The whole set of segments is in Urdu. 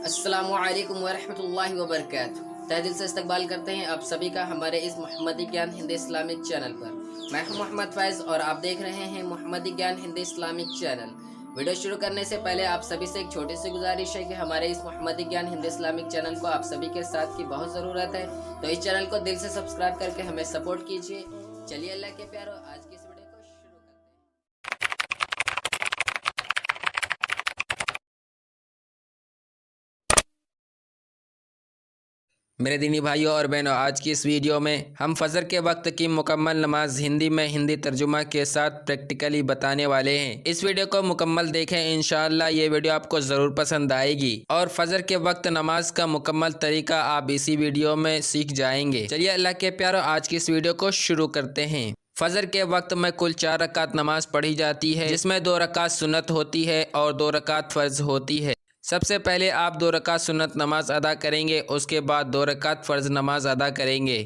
السلام علیکم ورحمۃ اللہ وبرکاتہ۔ تہ دل سے استقبال کرتے ہیں آپ سبھی کا ہمارے اس محمدی گیان ہند اسلامک چینل پر۔ میں ہوں محمد فیض اور آپ دیکھ رہے ہیں محمدی گیان ہند اسلامک چینل۔ ویڈیو شروع کرنے سے پہلے آپ سبھی سے ایک چھوٹی سی گزارش ہے کہ ہمارے اس محمدی گیان ہند اسلامک چینل کو آپ سبھی کے ساتھ کی بہت ضرورت ہے، تو اس چینل کو دل سے سبسکرائب کر کے ہمیں سپورٹ کیجیے۔ چلیے اللہ کے پیارو، آج کی اس ویڈیو کو شروع کرتے ہیں۔ میرے دینی بھائیوں اور بہنوں، آج کی اس ویڈیو میں ہم فجر کے وقت کی مکمل نماز ہندی میں ہندی ترجمہ کے ساتھ پریکٹیکلی بتانے والے ہیں۔ اس ویڈیو کو مکمل دیکھیں، انشاءاللہ یہ ویڈیو آپ کو ضرور پسند آئے گی اور فجر کے وقت نماز کا مکمل طریقہ آپ اسی ویڈیو میں سیکھ جائیں گے۔ چلیے اللہ کے پیارو، آج کی اس ویڈیو کو شروع کرتے ہیں۔ فجر کے وقت میں کل 4 رکعت نماز پڑھی جاتی ہے، جس میں 2 رکعت سنت ہوتی ہے اور 2 رکعت فرض ہوتی ہے۔ سب سے پہلے آپ 2 رکعت سنت نماز ادا کریں گے، اس کے بعد 2 رکعت فرض نماز ادا کریں گے۔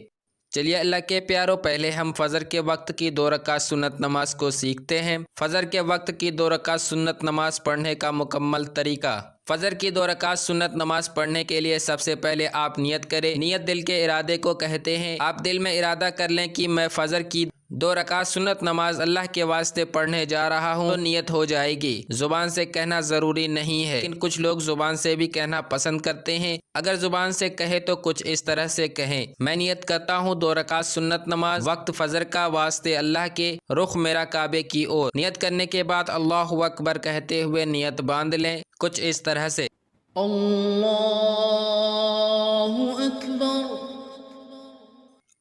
چلیے اللہ کے پیارو، پہلے ہم فجر کے وقت کی 2 رکعت سنت نماز کو سیکھتے ہیں۔ فجر کے وقت کی 2 رکعت سنت نماز پڑھنے کا مکمل طریقہ۔ فجر کی 2 رکعت سنت نماز پڑھنے کے لیے سب سے پہلے آپ نیت کریں۔ نیت دل کے ارادے کو کہتے ہیں۔ آپ دل میں ارادہ کر لیں کہ میں فجر کی 2 رکعت سنت نماز اللہ کے واسطے پڑھنے جا رہا ہوں، تو نیت ہو جائے گی۔ زبان سے کہنا ضروری نہیں ہے، لیکن کچھ لوگ زبان سے بھی کہنا پسند کرتے ہیں۔ اگر زبان سے کہے تو کچھ اس طرح سے کہیں: میں نیت کرتا ہوں 2 رکعت سنت نماز وقت فجر کا، واسطے اللہ کے، رخ میرا کعبے کی اور۔ نیت کرنے کے بعد اللہ اکبر کہتے ہوئے نیت باندھ لیں، کچھ اس طرح سے: اللہ اکبر۔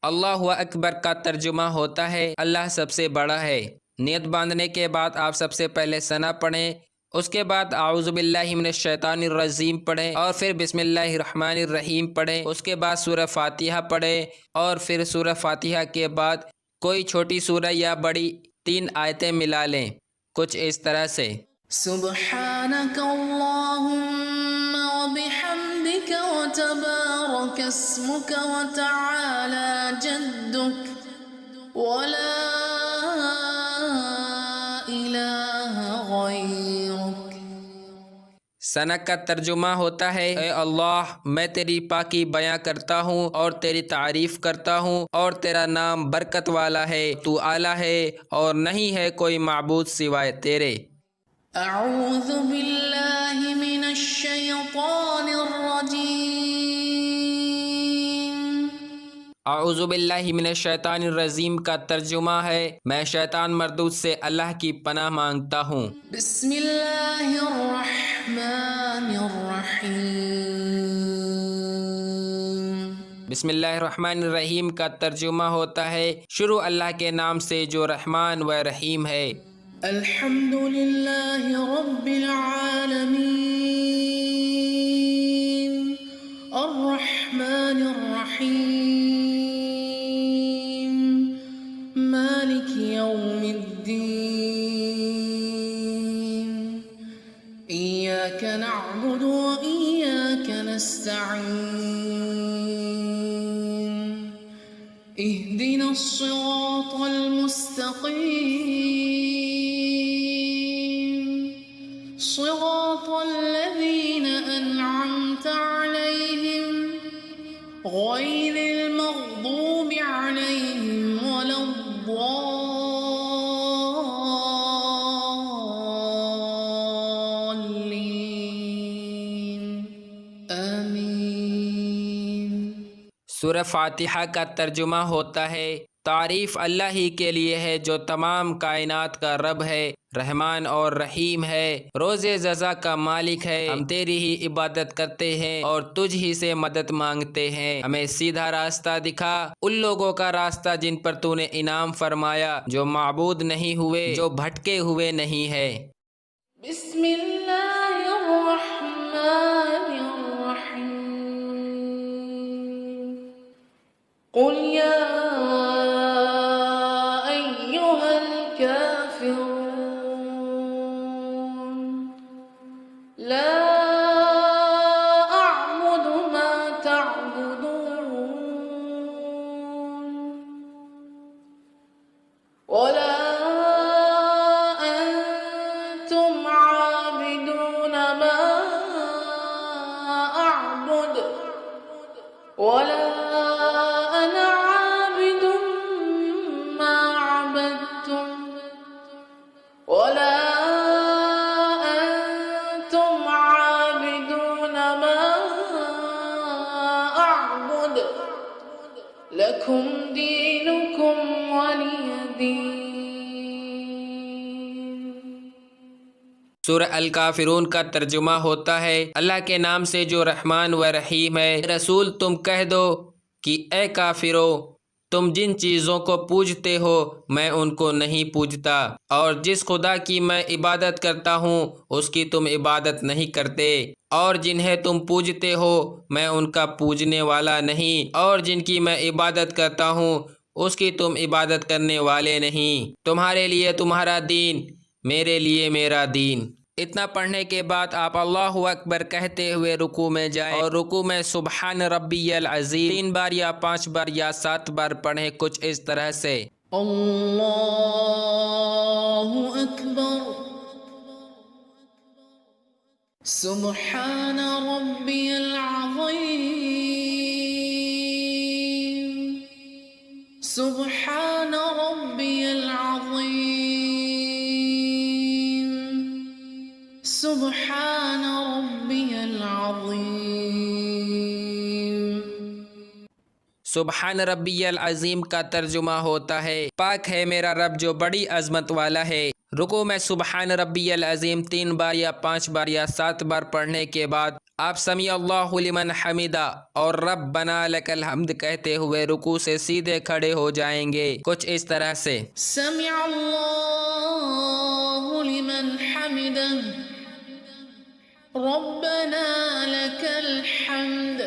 اللہ اکبر کا ترجمہ ہوتا ہے اللہ سب سے بڑا ہے۔ نیت باندھنے کے بعد آپ سب سے پہلے ثنا پڑھیں، اس کے بعد اعوذ باللہ من الشیطان الرجیم پڑھیں اور پھر بسم اللہ الرحمن الرحیم پڑھیں۔ اس کے بعد سورہ فاتحہ پڑھیں اور پھر سورہ فاتحہ کے بعد کوئی چھوٹی سورہ یا بڑی 3 آیتیں ملا لیں، کچھ اس طرح سے: سبحانک اللہم وبحمدک وتبارک اسمک وتعالی جدک ولا الہ غیرک۔ ثنا کا ترجمہ ہوتا ہے: اے اللہ، میں تیری پاکی بیاں کرتا ہوں اور تیری تعریف کرتا ہوں، اور تیرا نام برکت والا ہے، تو اعلیٰ ہے اور نہیں ہے کوئی معبود سوائے تیرے۔ اعوذ باللہ من الشیطان الرجیم۔ اعوذ باللہ من الشیطان الرجیم کا ترجمہ ہے: میں شیطان مردود سے اللہ کی پناہ مانگتا ہوں۔ بسم اللہ الرحمن الرحیم۔ بسم اللہ الرحمن الرحیم کا ترجمہ ہوتا ہے: شروع اللہ کے نام سے جو رحمان و رحیم ہے۔ الحمد للہ رب العالمین، الرحمن الرحیم، مالک یوم الدین، ایاک نعبد و ایاک نستعین، اہدنا الصراط المستقیم، صراط الذین انعمت علیہم غیر المغضوب علیہم ولا الضالین، آمین۔ سورہ فاتحہ کا ترجمہ ہوتا ہے: تعریف اللہ ہی کے لیے ہے جو تمام کائنات کا رب ہے، رحمان اور رحیم ہے، روز جزا کا مالک ہے۔ ہم تیری ہی عبادت کرتے ہیں اور تجھ ہی سے مدد مانگتے ہیں۔ ہمیں سیدھا راستہ دکھا، ان لوگوں کا راستہ جن پر تو نے انعام فرمایا، جو معبود نہیں ہوئے، جو بھٹکے ہوئے نہیں ہے۔ بسم اللہ الرحمن الرحیم۔ قل یا ایہا الکافرون لا اعبد ما تعبدون ولا انتم عابدون ولا أنا عابد ما عبدتم ولا أنتم عابدون ما أعبد لكم دينكم ولي دين. سورہ الکافرون کا ترجمہ ہوتا ہے اللہ کے نام سے جو رحمان و رحیم ہے. رسول تم کہہ دو کہ اے کافرو تم جن چیزوں کو پوجتے ہو میں ان کو نہیں پوجتا، اور جس خدا کی میں عبادت کرتا ہوں اس کی تم عبادت نہیں کرتے، اور جنہیں تم پوجتے ہو میں ان کا پوجنے والا نہیں، اور جن کی میں عبادت کرتا ہوں اس کی تم عبادت کرنے والے نہیں. تمہارے لیے تمہارا دین، میرے لیے میرا دین. اتنا پڑھنے کے بعد آپ اللہ اکبر کہتے ہوئے رکوع میں جائیں، اور رکوع میں سبحان ربی العظیم 3 بار یا 5 بار یا 7 بار پڑھیں، کچھ اس طرح سے. اللہ اکبر سبحان ربی العظیم سبحان ربی العظیم سبحان ربی العظیم. سبحان ربی العظیم کا ترجمہ ہوتا ہے پاک ہے میرا رب جو بڑی عظمت والا ہے. رکوع میں سبحان ربی العظیم 3 بار یا 5 بار یا 7 بار پڑھنے کے بعد آپ سمیع اللہ لمن حمیدہ اور ربنا لک الحمد کہتے ہوئے رکوع سے سیدھے کھڑے ہو جائیں گے، کچھ اس طرح سے. سمع اللہ لمن حمده ربنا لك الحمد.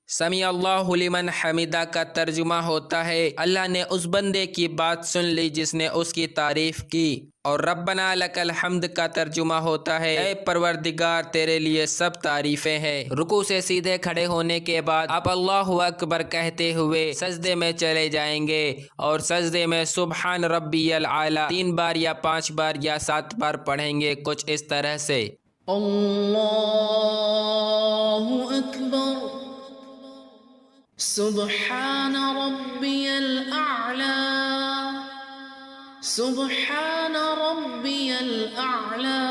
سمیع اللہ لمن حمیدہ کا ترجمہ ہوتا ہے اللہ نے اس بندے کی بات سن لی جس نے اس کی تعریف کی، اور ربنا لک الحمد کا ترجمہ ہوتا ہے اے پروردگار تیرے لیے سب تعریفیں ہیں. رکوع سے سیدھے کھڑے ہونے کے بعد آپ اللہ اکبر کہتے ہوئے سجدے میں چلے جائیں گے، اور سجدے میں سبحان ربی العالی 3 بار یا 5 بار یا 7 بار پڑھیں گے، کچھ اس طرح سے. اللہ اکبر سبحان ربی الاعلی سبحان ربی الاعلی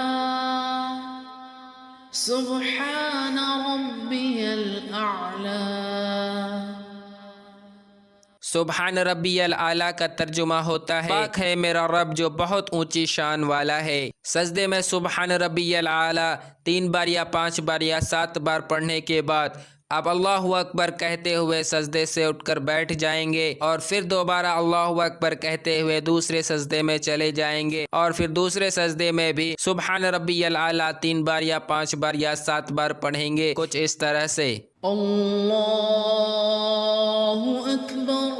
سبحان ربی الاعلی. سبحان ربی العالی کا ترجمہ ہوتا ہے پاک ہے میرا رب جو بہت اونچی شان والا ہے. سجدے میں سبحان ربی العالی 3 بار یا 5 بار یا 7 بار پڑھنے کے بعد آپ اللہ اکبر کہتے ہوئے سجدے سے اٹھ کر بیٹھ جائیں گے، اور پھر دوبارہ اللہ اکبر کہتے ہوئے دوسرے سجدے میں چلے جائیں گے، اور پھر دوسرے سجدے میں بھی سبحان ربی العالی 3 بار یا 5 بار یا 7 بار پڑھیں گے، کچھ اس طرح سے. اللہ اکبر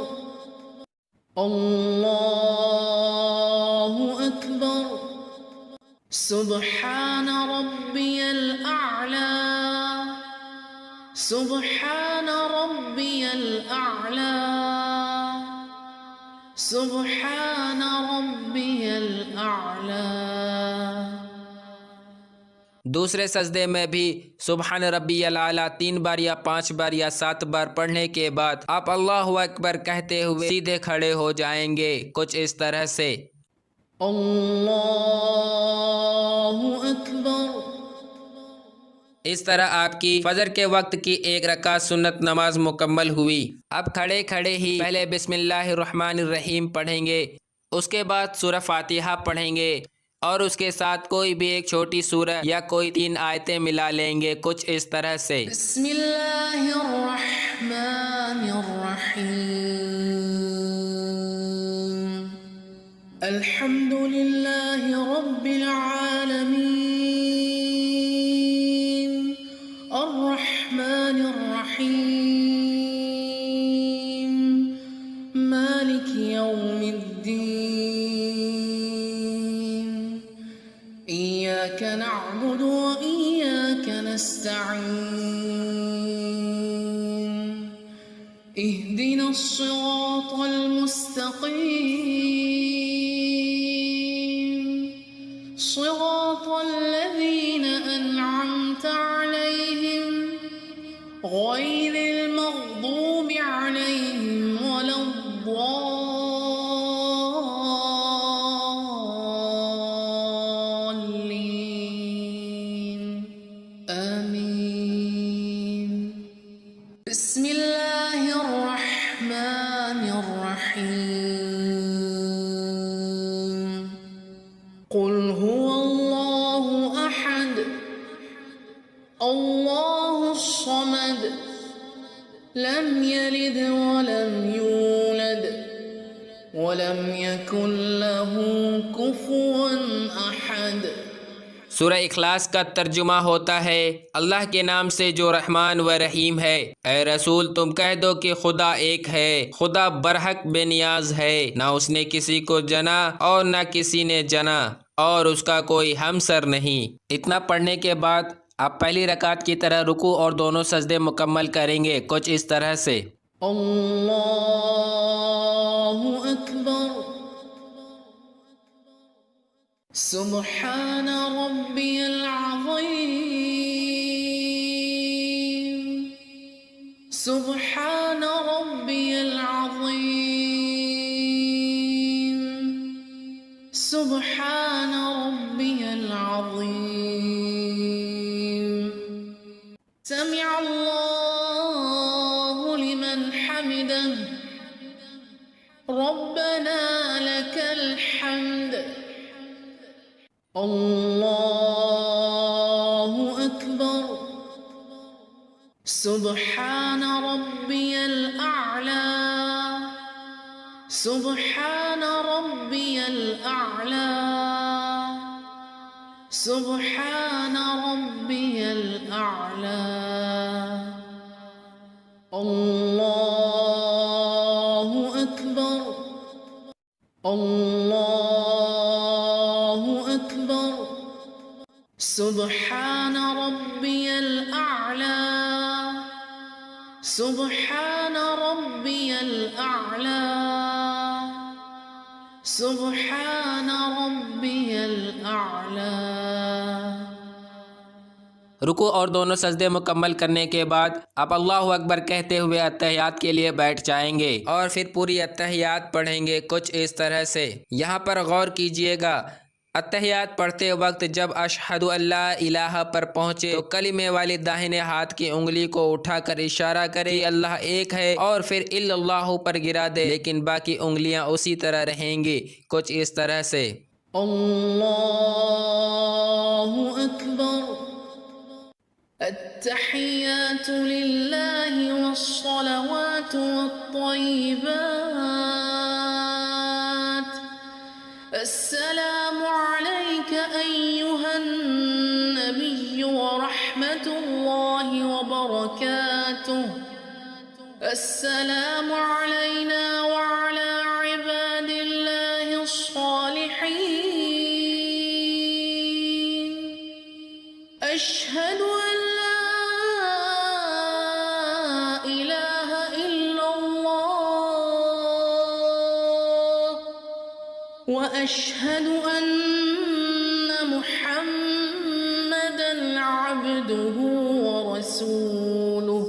اللہ اکبر سبحان ربی الاعلی سبحان ربی الاعلی سبحان ربی الاعلی. دوسرے سجدے میں بھی سبحان ربی العالی 3 بار یا 5 بار یا 7 بار پڑھنے کے بعد آپ اللہ اکبر کہتے ہوئے سیدھے کھڑے ہو جائیں گے، کچھ اس طرح سے. اللہ اکبر. اس طرح آپ کی فجر کے وقت کی 1 رکعت سنت نماز مکمل ہوئی. اب کھڑے کھڑے ہی پہلے بسم اللہ الرحمن الرحیم پڑھیں گے، اس کے بعد سورہ فاتحہ پڑھیں گے، اور اس کے ساتھ کوئی بھی ایک چھوٹی سورہ یا کوئی 3 آیتیں ملا لیں گے، کچھ اس طرح سے. بسم اللہ الرحمن الرحیم الحمد للہ رب العالمین الرحمن الرحیم مالک یوم الدین ایاک نعبد و ایاک نستعین اهدنا الصراط المستقیم صراط الذین انعمت علیہم غير المغضوب عليهم ولا الضالين آمين بسم الله الرحمن الرحيم قل هو الله أحد الله الصمد لم يلد ولم يولد ولم يكن له كفوا أحد۔ سورہ اخلاص کا ترجمہ ہوتا ہے اللہ کے نام سے جو رحمان و رحیم ہے۔ اے رسول تم کہہ دو کہ خدا ایک ہے، خدا برحق بے نیاز ہے، نہ اس نے کسی کو جنا اور نہ کسی نے جنا، اور اس کا کوئی ہمسر نہیں۔ اتنا پڑھنے کے بعد آپ پہلی رکعت کی طرح رکوع اور دونوں سجدے مکمل کریں گے، کچھ اس طرح سے۔ اللہ اکبر سبحان ربی العظیم سبحان ربی العظیم سبحان ربی العظیم سمع اللہ لمن حمده ربنا لك الحمد اللہ اکبر سبحان ربی الاعلی سبحان ربی الاعلی سبحان ربی الاعلی اللہ اکبر اللہ اکبر سبحان ربی الاعلی سبحان ربی الاعلی سبحان ربی الاعلی۔ رکوع اور دونوں سجدے مکمل کرنے کے بعد آپ اللہ اکبر کہتے ہوئے اتحیات کے لیے بیٹھ جائیں گے اور پھر پوری اتحیات پڑھیں گے، کچھ اس طرح سے۔ یہاں پر غور کیجئے گا، اتحیات پڑھتے وقت جب اشہد اللہ الہ پر پہنچے تو کلمے والی داہنے ہاتھ کی انگلی کو اٹھا کر اشارہ کرے کہ اللہ ایک ہے، اور پھر الا اللہ پر گرا دے، لیکن باقی انگلیاں اسی طرح رہیں گی، کچھ اس طرح سے۔ اللہ اکبر التحیات للہ والصلوات والطیبات السلام علیک ایہا النبی ورحمت اللہ وبرکاتہ السلام علینا وعلی عباد اللہ الصالحین اشہد ان وأشهد أن محمدًا عبده ورسوله۔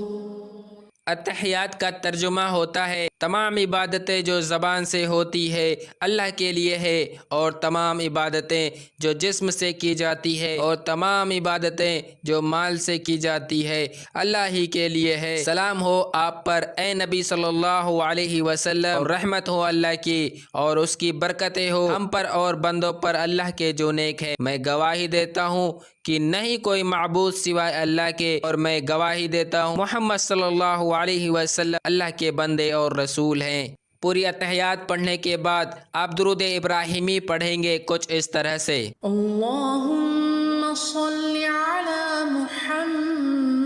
اتحیات کا ترجمہ ہوتا ہے تمام عبادتیں جو زبان سے ہوتی ہے اللہ کے لیے ہے، اور تمام عبادتیں جو جسم سے کی جاتی ہے اور تمام عبادتیں جو مال سے کی جاتی ہے اللہ ہی کے لیے ہے۔ سلام ہو آپ پر اے نبی صلی اللہ علیہ وسلم، اور رحمت ہو اللہ کی اور اس کی برکتیں ہو ہم پر اور بندوں پر اللہ کے جو نیک ہے۔ میں گواہی دیتا ہوں کہ نہیں کوئی معبود سوائے اللہ کے، اور میں گواہی دیتا ہوں محمد صلی اللہ علیہ وسلم اللہ کے بندے اور رسول ہیں۔ پوری اتحیات پڑھنے کے بعد آپ درود ابراہیمی پڑھیں گے، کچھ اس طرح سے۔ اللہم صل علی محمد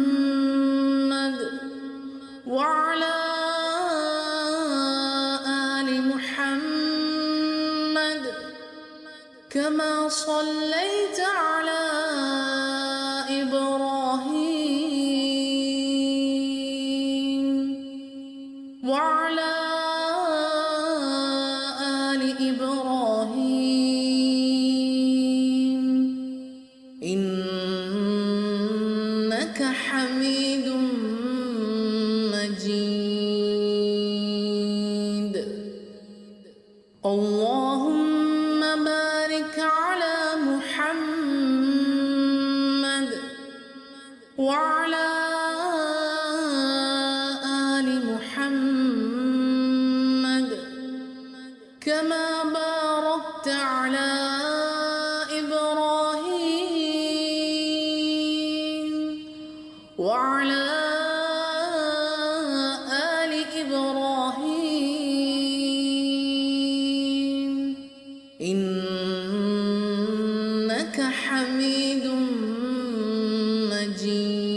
وعلی آل محمد كما صليت على إبراهيم وعلى آل إبراهيم إنك حميد مجيد اللهم بارك على محمد وعلى آل محمد كما باركت على إبراهيم وعلى آل إبراهيم إنك حميد مجيد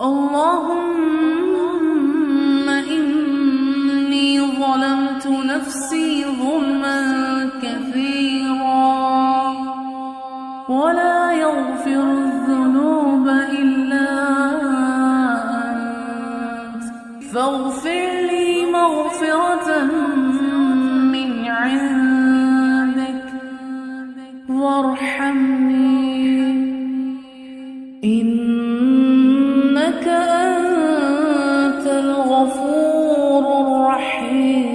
اللهم إني ظلمت نفسي ظلما كثيرا ولا يغفر الذنوب إلا أنت فاغفر لي مغفرة من عندك وارحمني إنك أنت الغفور الرحيم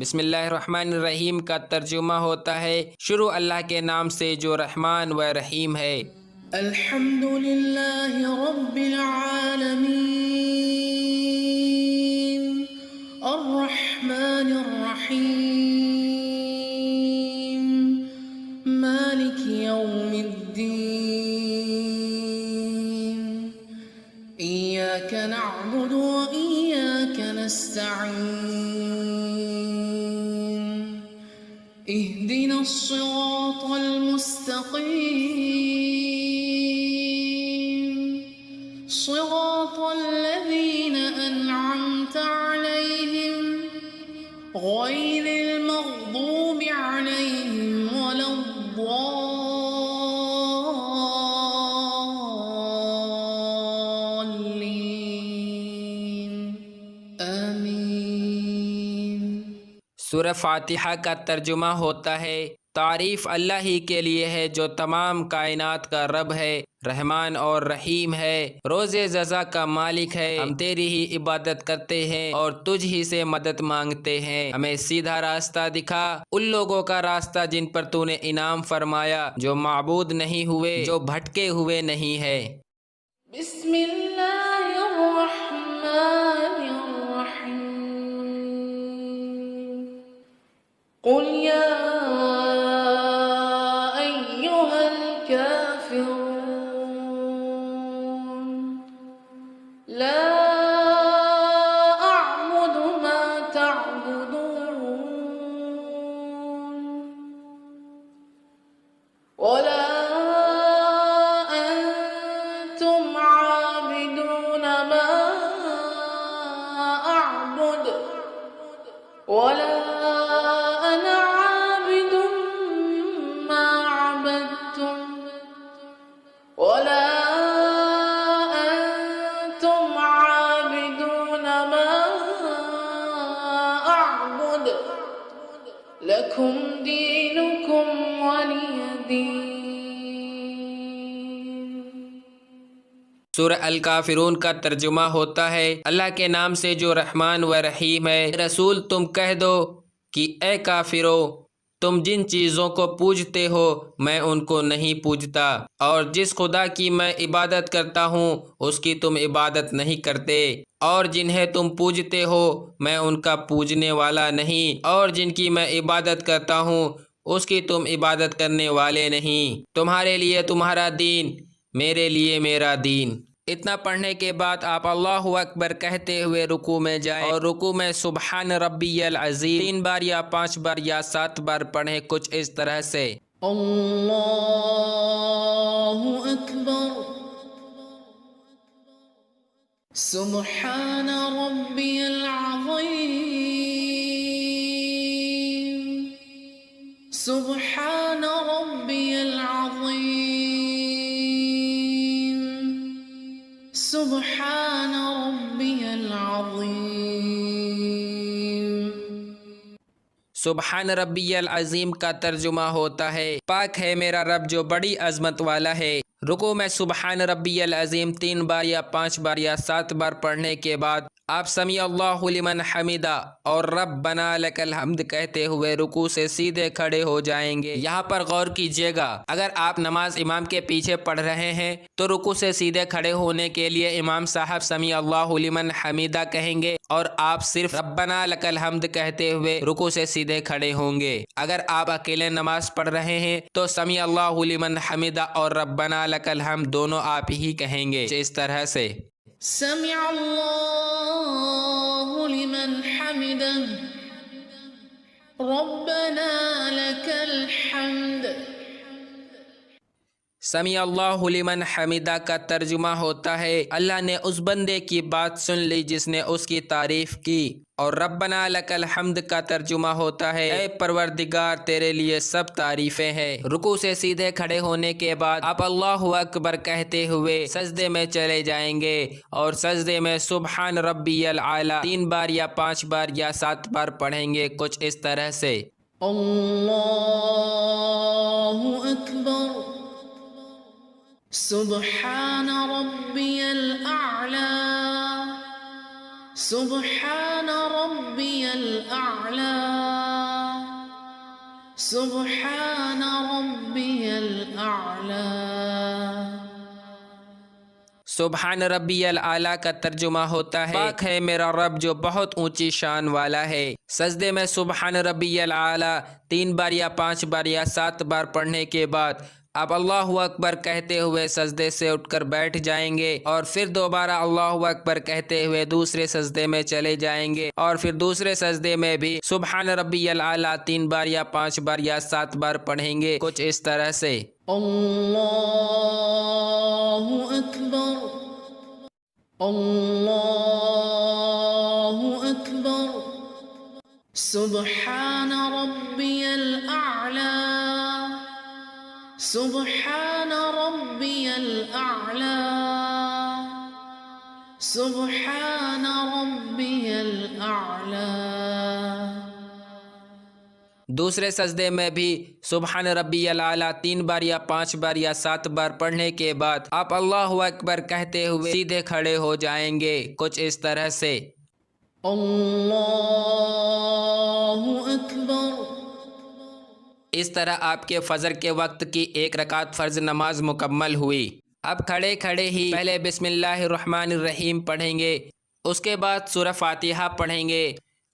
بسم اللہ الرحمن الرحیم کا ترجمہ ہوتا ہے شروع اللہ کے نام سے جو رحمان و رحیم ہے۔ الحمد للہ رب العالمین الرحمن الرحیم مالک یوم الدین ایاک نعبد و ایاک نستعین اهدنا الصراط المستقيم صراط الذين أنعمت عليهم غير المغضوب عليهم ولا الضالين آمين۔ سورہ فاتحہ کا ترجمہ ہوتا ہے تعریف اللہ ہی کے لیے ہے جو تمام کائنات کا رب ہے، رحمان اور رحیم ہے، روز جزا کا مالک ہے۔ ہم تیری ہی عبادت کرتے ہیں اور تجھ ہی سے مدد مانگتے ہیں۔ ہمیں سیدھا راستہ دکھا، ان لوگوں کا راستہ جن پر تو نے انعام فرمایا، جو معبود نہیں ہوئے، جو بھٹکے ہوئے نہیں ہے۔ بسم اللہ الرحمن الرحیم قل یا ایہا الکافرون لا اعبد ما تعبدون ولا انتم عابدون ما اعبد ولا انا عابد ما عبدتم ولا انتم عابدون ما اعبد لكم دينكم ولي دين۔ سورہ الکافرون کا ترجمہ ہوتا ہے اللہ کے نام سے جو رحمان و رحیم ہے۔ رسول تم کہہ دو کہ اے کافرو، تم جن چیزوں کو پوجتے ہو میں ان کو نہیں پوجتا، اور جس خدا کی میں عبادت کرتا ہوں اس کی تم عبادت نہیں کرتے، اور جنہیں تم پوجتے ہو میں ان کا پوجنے والا نہیں، اور جن کی میں عبادت کرتا ہوں اس کی تم عبادت کرنے والے نہیں۔ تمہارے لیے تمہارا دین، میرے لیے میرا دین۔ اتنا پڑھنے کے بعد آپ اللہ اکبر کہتے ہوئے رکوع میں جائیں، اور رکوع میں سبحان ربی العظیم 3 بار یا 5 بار یا 7 بار پڑھیں، کچھ اس طرح سے۔ اللہ اکبر سبحان ربی العظیم سبحان ربی العظیم سبحان ربی العظیم۔ سبحان ربی العظیم کا ترجمہ ہوتا ہے پاک ہے میرا رب جو بڑی عظمت والا ہے۔ رکوع میں سبحان ربی العظیم 3 بار یا 5 بار یا 7 بار پڑھنے کے بعد آپ سمیع اللہ لمن حمیدہ اور ربنا لک الحمد کہتے ہوئے رکوع سے سیدھے کھڑے ہو جائیں گے۔ یہاں پر غور کیجیے گا، اگر آپ نماز امام کے پیچھے پڑھ رہے ہیں تو رکوع سے سیدھے کھڑے ہونے کے لیے امام صاحب سمیع اللہ لمن حمیدہ کہیں گے اور آپ صرف ربنا لک الحمد کہتے ہوئے رکوع سے سیدھے کھڑے ہوں گے۔ اگر آپ اکیلے نماز پڑھ رہے ہیں تو سمیع اللہ لمن حمیدہ اور ربنا لک الحمد دونوں آپ ہی کہیں گے، اس طرح سے۔ سمع اللہ لمن حمدہ ربنا لک الحمد۔ سمیع اللہ لمن حمیدہ کا ترجمہ ہوتا ہے اللہ نے اس بندے کی بات سن لی جس نے اس کی تعریف کی، اور ربنا لک الحمد کا ترجمہ ہوتا ہے اے پروردگار تیرے لیے سب تعریفیں ہیں۔ رکوع سے سیدھے کھڑے ہونے کے بعد آپ اللہ اکبر کہتے ہوئے سجدے میں چلے جائیں گے، اور سجدے میں سبحان ربی العالی 3 بار یا 5 بار یا 7 بار پڑھیں گے، کچھ اس طرح سے۔ اللہ اکبر سبحان ربی الاعلی سبحان ربی الاعلی سبحان ربي الأعلى. سبحان ربی العلیٰ کا ترجمہ ہوتا ہے پاک ہے میرا رب جو بہت اونچی شان والا ہے۔ سجدے میں سبحان ربی العلیٰ 3 بار یا 5 بار یا 7 بار پڑھنے کے بعد آپ اللہ اکبر کہتے ہوئے سجدے سے اٹھ کر بیٹھ جائیں گے اور پھر دوبارہ اللہ اکبر کہتے ہوئے دوسرے سجدے میں چلے جائیں گے اور پھر دوسرے سجدے میں بھی سبحان ربی العلیٰ 3 بار یا 5 بار یا 7 بار پڑھیں گے، کچھ اس طرح سے۔ اللہ اکبر اللہ اکبر سبحان ربی الاعلی سبحان ربی الاعلی سبحان ربی الاعلی۔ دوسرے سجدے میں بھی سبحان ربی العلیٰ 3 بار یا 5 بار یا 7 بار پڑھنے کے بعد آپ اللہ اکبر کہتے ہوئے سیدھے کھڑے ہو جائیں گے، کچھ اس طرح سے۔ اللہ اکبر۔ اس طرح آپ کے فجر کے وقت کی 1 رکعت فرض نماز مکمل ہوئی۔ اب کھڑے کھڑے ہی پہلے بسم اللہ الرحمن الرحیم پڑھیں گے، اس کے بعد سورہ فاتحہ پڑھیں گے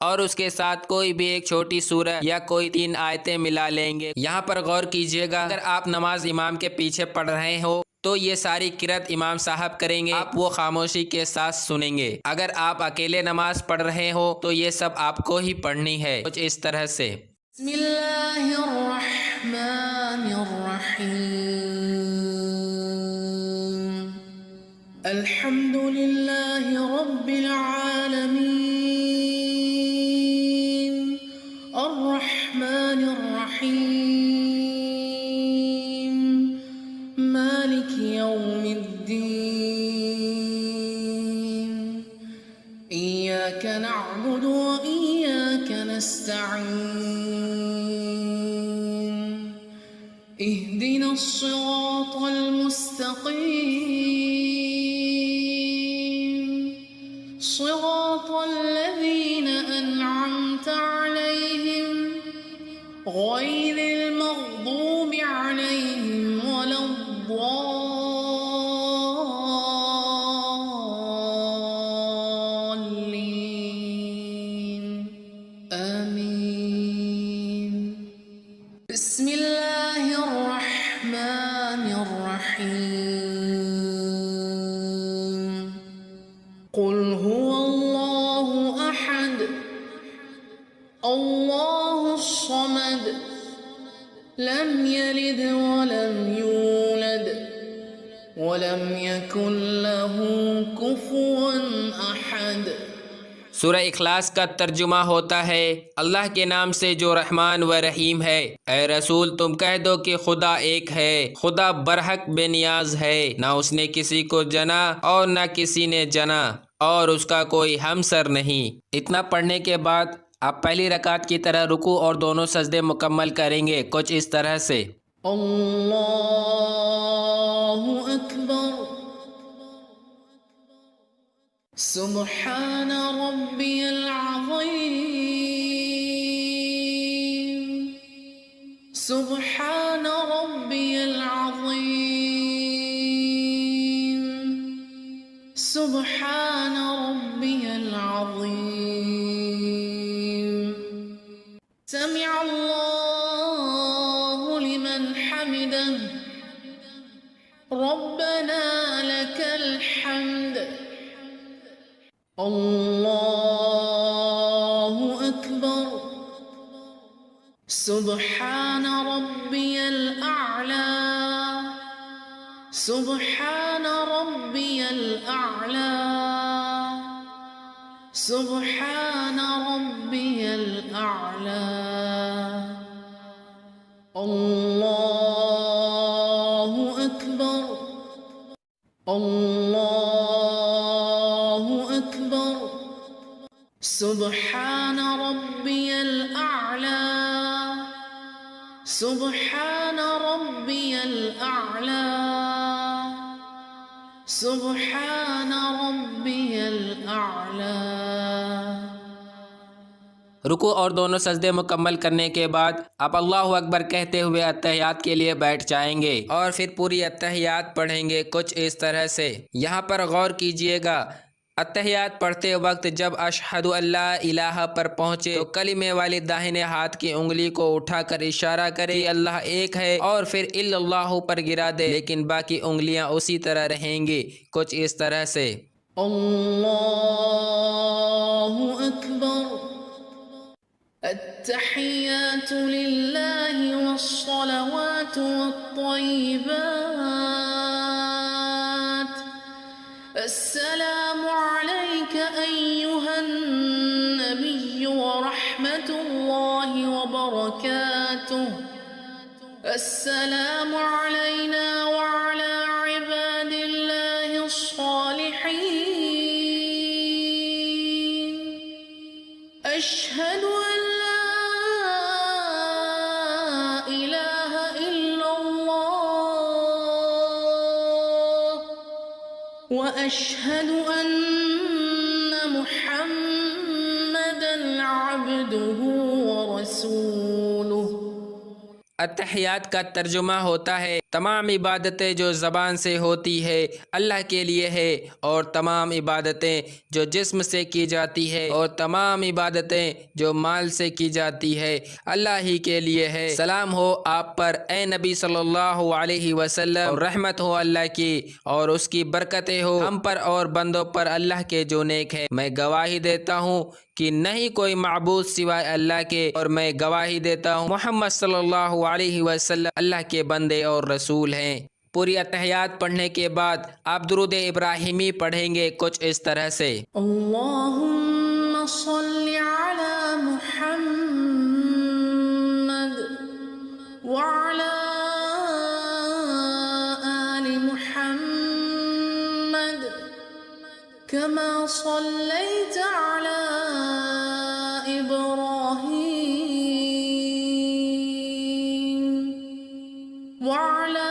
اور اس کے ساتھ کوئی بھی ایک چھوٹی سورہ یا کوئی 3 آیتیں ملا لیں گے۔ یہاں پر غور کیجئے گا، اگر آپ نماز امام کے پیچھے پڑھ رہے ہو تو یہ ساری قرات امام صاحب کریں گے، آپ وہ خاموشی کے ساتھ سنیں گے۔ اگر آپ اکیلے نماز پڑھ رہے ہو تو یہ سب آپ کو ہی پڑھنی ہے، کچھ اس طرح سے۔ بسم اللہ الرحمن الرحیم الحمد للہ رب العالمین الرحمن الرحیم مالک یوم الدین ایاک نعبد و ایاک نستعین اهدنا الصراط المستقیم صراط الذین أنعمت عليهم غير المغضوب عليهم ولا الضالين آمين۔ بسم الله الرحمن الرحيم قل هو الله أحد الله الصمد لم يلد ولم يولد ولم يكن له كفوا أحد۔ سورہ اخلاص کا ترجمہ ہوتا ہے اللہ کے نام سے جو رحمان و رحیم ہے۔ اے رسول تم کہہ دو کہ خدا ایک ہے، خدا برحق بے نیاز ہے، نہ اس نے کسی کو جنا اور نہ کسی نے جنا اور اس کا کوئی ہمسر نہیں۔ اتنا پڑھنے کے بعد آپ پہلی رکعت کی طرح رکوع اور دونوں سجدے مکمل کریں گے، کچھ اس طرح سے۔ اللہ اکبر سبحان ربی العظیم سبحان ربی العظیم سبحان ربی العظیم سمع اللہ لمن حمده ربنا لك الحمد اللہ اکبر سبحان ربی الاعلی سبحان ربی الاعلی سبحان ربی الاعلی اللہ اکبر اللہ اکبر سبحان ربی الاعلی سبحان ربی الاعلی سبحان ربی الاعلی۔ رکوع اور دونوں سجدے مکمل کرنے کے بعد آپ اللہ اکبر کہتے ہوئے اتحیات کے لیے بیٹھ جائیں گے اور پھر پوری اتحیات پڑھیں گے کچھ اس طرح سے۔ یہاں پر غور کیجئے گا، اتحیات پڑھتے وقت جب اشہدو اللہ الہ پر پہنچے تو کلمے والی داہنے ہاتھ کی انگلی کو اٹھا کر اشارہ کرے کہ اللہ ایک ہے، اور پھر الا اللہ پر گرا دے، لیکن باقی انگلیاں اسی طرح رہیں گی کچھ اس طرح سے۔ اللہ اکبر، التحیات للہ والصلوات والطیبات، السلام علیک ایہا النبی ورحمۃ اللہ وبرکاتہ، السلام علینا وعلی عباد اللہ الصالحین، اشہد ان لا الہ الا اللہ واشہد ان محمدا عبدہ ورسولہ۔ اتحیات کا ترجمہ ہوتا ہے تمام عبادتیں جو زبان سے ہوتی ہے اللہ کے لیے ہے، اور تمام عبادتیں جو جسم سے کی جاتی ہے، اور تمام عبادتیں جو مال سے کی جاتی ہے اللہ ہی کے لیے ہے۔ سلام ہو آپ پر اے نبی صلی اللہ علیہ وسلم، اور رحمت ہو اللہ کی اور اس کی برکتیں ہو ہم پر اور بندوں پر اللہ کے جو نیک ہے۔ میں گواہی دیتا ہوں کہ نہیں کوئی معبود سوائے اللہ کے، اور میں گواہی دیتا ہوں محمد صلی اللہ علیہ وسلم اللہ کے بندے اور رسول ہیں۔ پوری اتحیات پڑھنے کے بعد آپ درود ابراہیمی پڑھیں گے کچھ اس طرح سے۔ اللہم صل علی محمد وعلی آل محمد کما صلیت علی ابراہیم وعلی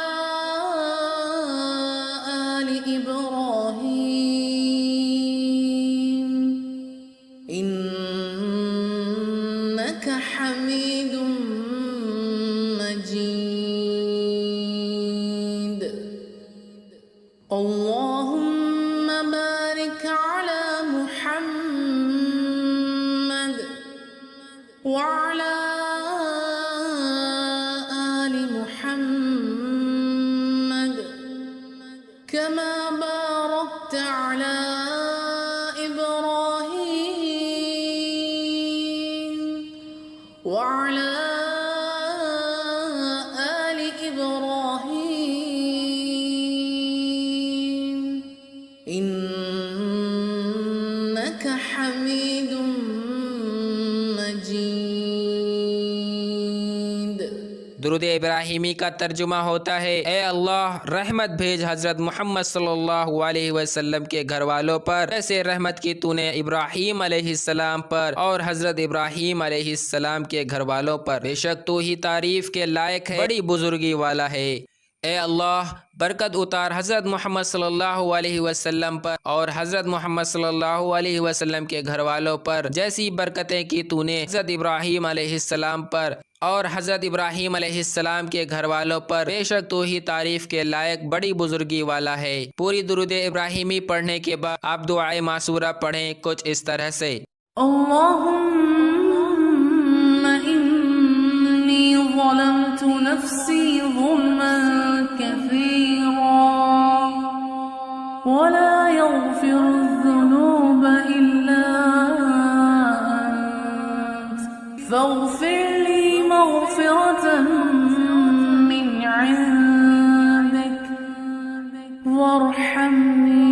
آل ابراہیم انک حمید مجید، اللہم بارک علی محمد وعلی آل محمد کما بارکت علی ابراہیم وعلی آل ابراہیم انک حمید مجید۔ درود ابراہیمی کا ترجمہ ہوتا ہے اے اللہ رحمت بھیج حضرت محمد صلی اللہ علیہ وسلم کے گھر والوں پر، ایسے رحمت کی تو نے ابراہیم علیہ السلام پر اور حضرت ابراہیم علیہ السلام کے گھر والوں پر، بے شک تو ہی تعریف کے لائق ہے، بڑی بزرگی والا ہے۔ اے اللہ برکت اتار حضرت محمد صلی اللہ علیہ وسلم پر اور حضرت محمد صلی اللہ علیہ وسلم کے گھر والوں پر، جیسی برکتیں کی تو نے حضرت ابراہیم علیہ السلام پر اور حضرت ابراہیم علیہ السلام کے گھر والوں پر، بے شک تو ہی تعریف کے لائق بڑی بزرگی والا ہے۔ پوری درود ابراہیمی پڑھنے کے بعد آپ دعائے معصورہ پڑھیں کچھ اس طرح سے۔ اللہم انی ظلمت نفسی ظلما کثیرا ولا یغفر الذنوب الا انت فاغفر لی مغفرة من عندک وارحمنی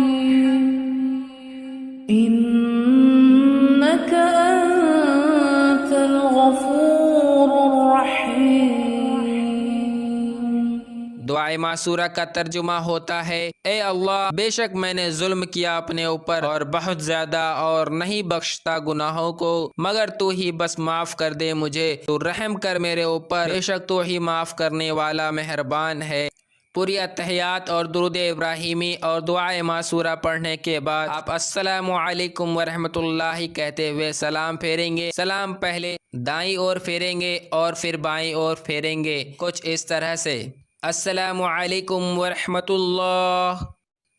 انک انت الغفور الرحیم۔ دعائے معصورہ کا ترجمہ ہوتا ہے اے اللہ بے شک میں نے ظلم کیا اپنے اوپر اور بہت زیادہ، اور نہیں بخشتا گناہوں کو مگر تو ہی، بس معاف کر دے مجھے، تو رحم کر میرے اوپر، بے شک تو ہی معاف کرنے والا مہربان ہے۔ پوری اتحیات اور درود ابراہیمی اور دعائے معصورہ پڑھنے کے بعد آپ السلام علیکم ورحمۃ اللہ کہتے ہوئے سلام پھیریں گے۔ سلام پہلے دائیں اور پھیریں گے اور پھر بائیں اور پھیریں گے، کچھ اس طرح سے: السلام علیکم ورحمۃ اللہ،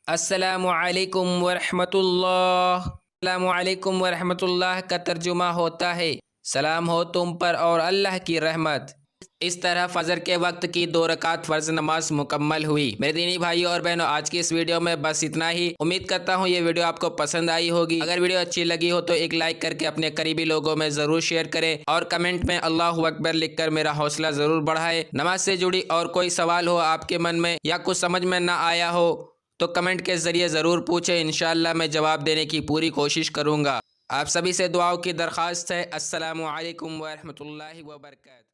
السلام علیکم ورحمۃ اللہ۔ السلام علیکم ورحمۃ اللہ کا ترجمہ ہوتا ہے سلام ہو تم پر اور اللہ کی رحمت۔ اس طرح فجر کے وقت کی 2 رکعت فرض نماز مکمل ہوئی۔ میرے دینی بھائیوں اور بہنوں، آج کی اس ویڈیو میں بس اتنا ہی۔ امید کرتا ہوں یہ ویڈیو آپ کو پسند آئی ہوگی۔ اگر ویڈیو اچھی لگی ہو تو ایک لائک کر کے اپنے قریبی لوگوں میں ضرور شیئر کریں اور کمنٹ میں اللہ اکبر لکھ کر میرا حوصلہ ضرور بڑھائیں۔ نماز سے جڑی اور کوئی سوال ہو آپ کے من میں یا کچھ سمجھ میں نہ آیا ہو تو کمنٹ کے ذریعے ضرور پوچھیں، انشاءاللہ میں جواب دینے کی پوری کوشش کروں گا۔ آپ سبھی سے دعاؤں کی درخواست ہے۔ السلام علیکم ورحمۃ اللہ وبرکاتہ۔